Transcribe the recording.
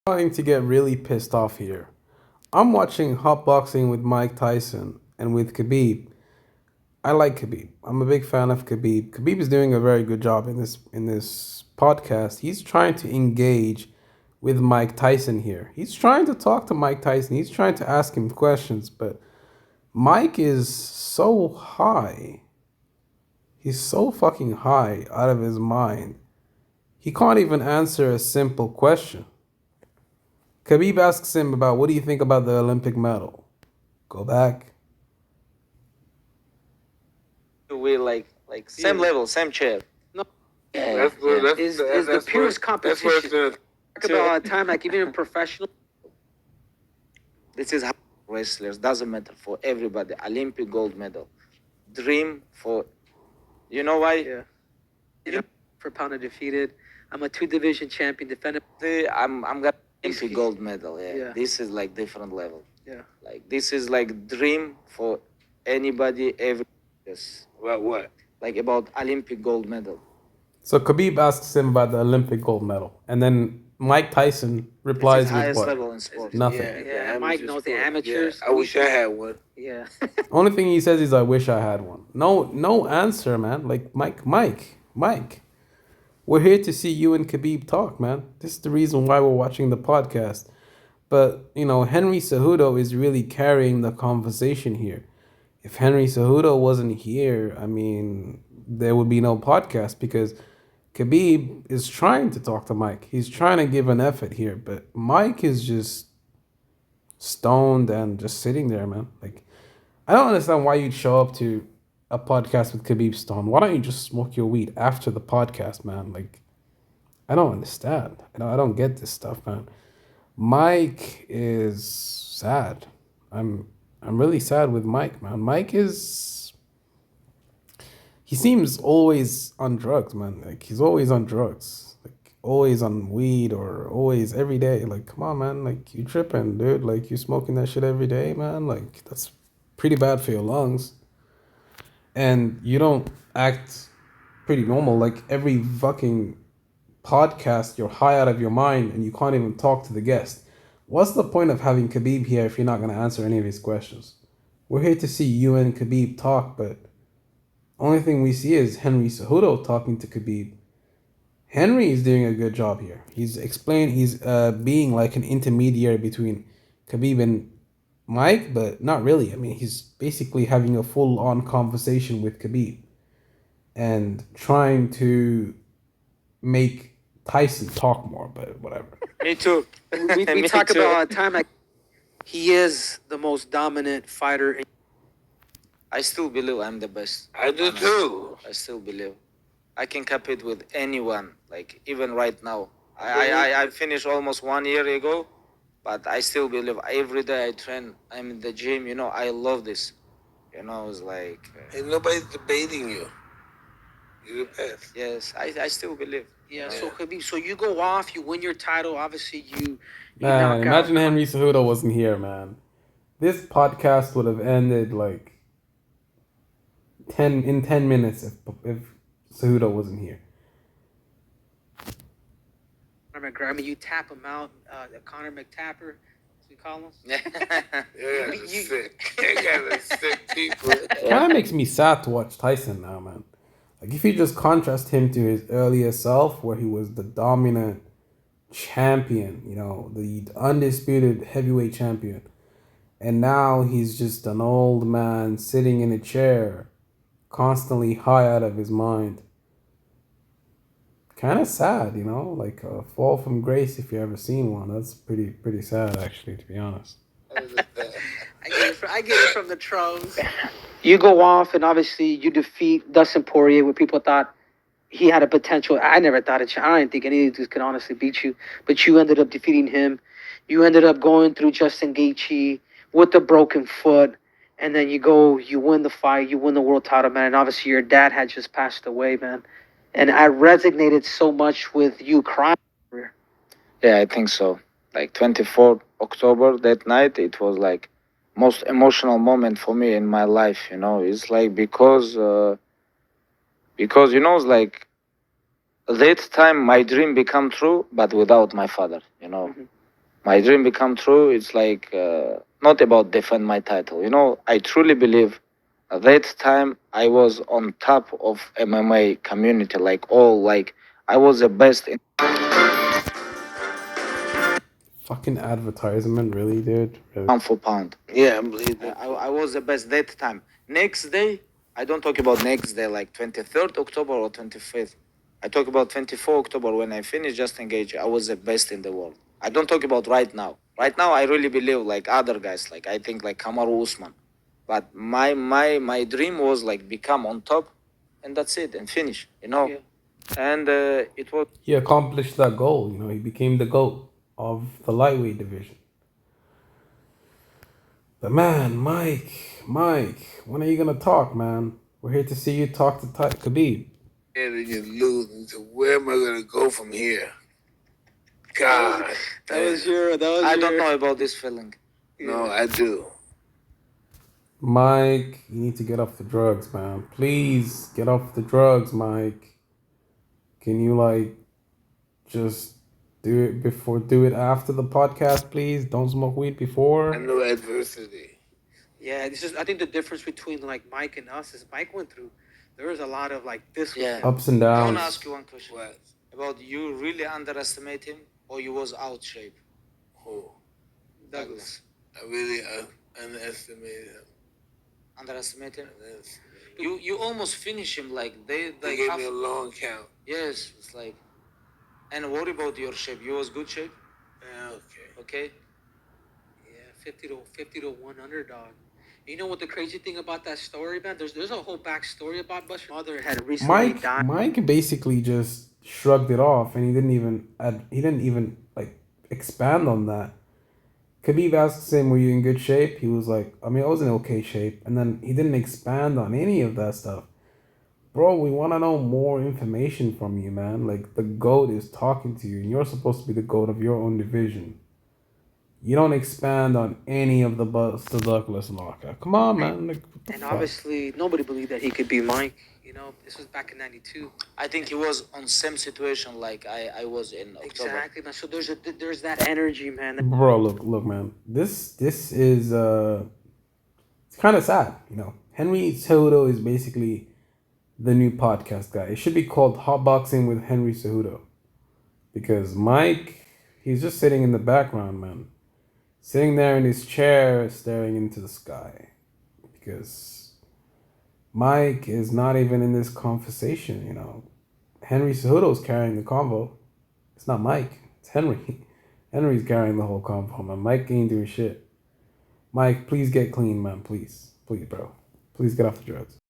Starting to get really pissed off here. I'm watching Hotboxin with Mike Tyson and with Khabib. I like Khabib. I'm a big fan of Khabib. Khabib is doing a very good job in this podcast. He's trying to engage with Mike Tyson here. He's trying to talk to Mike Tyson. He's trying to ask him questions, but Mike is so high. He's so fucking high out of his mind. He can't even answer a simple question. Khabib asks him about what do you think about the Olympic medal? Go back. We like same level, same chair. No, That's good. is the purest competition. Talk about a time like even in professional. This is how wrestlers doesn't matter for everybody. Olympic gold medal, dream for, you know why? Yeah. For pound undefeated. I'm a 2 division champion, defended. I'm gonna Olympic gold medal. Yeah. This is like different level. Yeah. Like this is like dream for anybody ever. Yes. About what? Like about Olympic gold medal. So Khabib asks him about the Olympic gold medal, and then Mike Tyson replies It's with highest what? level in sports. Nothing. Yeah, Mike knows the amateurs. Yeah, I wish I had one. Yeah. Only thing he says is, "I wish I had one." No answer, man. Like Mike. We're here to see you and Khabib talk, man. This is the reason why we're watching the podcast. But Henry Cejudo is really carrying the conversation here. If Henry Cejudo wasn't here, I mean, there would be no podcast because Khabib is trying to talk to Mike. He's trying to give an effort here, but Mike is just stoned and just sitting there, man. Like, I don't understand why you'd show up to a podcast with Khabib stoned. Why don't you just smoke your weed after the podcast, man? Like, I don't understand. I don't get this stuff, man. Mike is sad. I'm really sad with Mike, man. He seems always on drugs, man. Like he's always on drugs. Like always on weed or always every day. Like, come on, man. Like you tripping, dude. Like you smoking that shit every day, man. Like that's pretty bad for your lungs. And you don't act pretty normal. Like every fucking podcast, you're high out of your mind and you can't even talk to the guest. What's the point of having Khabib here if you're not going to answer any of his questions? We're here to see you and Khabib talk, but only thing we see is Henry Cejudo talking to Khabib. Henry is doing a good job here. He's being like an intermediary between Khabib and Mike, but not really. I mean, he's basically having a full-on conversation with Khabib and trying to make Tyson talk more, but whatever. Me too. We Me talk too. about a time like he is the most dominant fighter. I still believe I'm the best. I do honestly. too. I still believe I can compete with anyone. Like even right now, I finished almost 1 year ago, but I still believe every day I train. I'm in the gym. I love this. It's like Ain't nobody's debating you. You're the best. yes, I still believe. Yeah. So Khabib, so you go off, you win your title. Obviously, you Man, knock imagine out. Henry Cejudo wasn't here, man. This podcast would have ended like 10 minutes if Cejudo wasn't here. Conor McGregor. I mean, you tap him out. Conor McTapper, as we call him. Yeah, You- sick. They got a sick people. Kind of makes me sad to watch Tyson now, man. Like if you just contrast him to his earlier self, where he was the dominant champion, the undisputed heavyweight champion, and now he's just an old man sitting in a chair, constantly high out of his mind. Kind of sad, like a fall from grace if you ever seen one. That's pretty sad, actually, to be honest. I get it from the trolls. You go off, and obviously you defeat Dustin Poirier, where people thought he had a potential. I never thought it. I didn't think any of these could honestly beat you, but you ended up defeating him. You ended up going through Justin Gaethje with a broken foot, and then you win the fight, you win the world title, man. And obviously your dad had just passed away, man. And I resonated so much with you crying. Yeah, I think so. Like 24th October, that night, it was like most emotional moment for me in my life. It's like because it's like that time my dream become true, but without my father. Mhm. my dream become true. It's like not about defend my title. I truly believe at that time I was on top of MMA community, like all like I was the best in Fucking advertisement, really, dude. Really. pound for pound. Yeah, I believe that. I was the best that time. Next day, I don't talk about next day like 23rd October or 25th. I talk about 24 October when I finished Just Engage. I was the best in the world. I don't talk about right now. Right now, I really believe like other guys, like I think like Kamaru Usman. But my dream was like become on top, and that's it, and finish. Yeah. And it was He accomplished that goal. He became the GOAT of the lightweight division. But man, Mike, when are you gonna talk, man? We're here to see you talk to Khabib. And you're losing. So where am I gonna go from here? God, I don't know about this feeling. no, I do. Mike, you need to get off the drugs, man. Please get off the drugs, Mike. Can you just do it after the podcast, please? Don't smoke weed I before. know adversity. Yeah, this is. I think the difference between like Mike and us is Mike went through. There was a lot of like this. Yeah. Ups and I want to downs. ask you one question. What? About you really underestimate him or you was out shape? Who? Douglas. I really underestimated him. Underestimate him? Yes. You almost finish him like They like gave half. me a long count. Yes, it's like. And what about your shape? You was good shape? Yeah, okay. Okay. Yeah, 50 to 1 underdog. You know what the crazy thing about that story, man? There's a whole backstory about Buster's mother had recently died. Mike basically just shrugged it off, and he didn't even like expand on that. Khabib asks him, "Were you in good shape?" He was like, "I mean, I was in okay shape," and then he didn't expand on any of that stuff. Bro, we want to know more information from you, man. Like the GOAT is talking to you, and you're supposed to be the GOAT of your own division. You don't expand on any of the Buster Douglas knockout. Come on, man. Like, what the And fuck? obviously, nobody believed that he could be Mike. This was back in '92. I think he was on same situation like I was in October. Exactly, man. So there's that energy, man. Bro, look, man. This is it's kind of sad, Henry Cejudo is basically the new podcast guy. It should be called Hotboxing with Henry Cejudo, because Mike, he's just sitting in the background, man, sitting there in his chair, staring into the sky, because Mike is not even in this conversation. Henry Cejudo's carrying the convo. It's not Mike. It's Henry. Henry's carrying the whole convo, man. Mike ain't doing shit. Mike, please get clean, man. Please, bro. Please get off the drugs.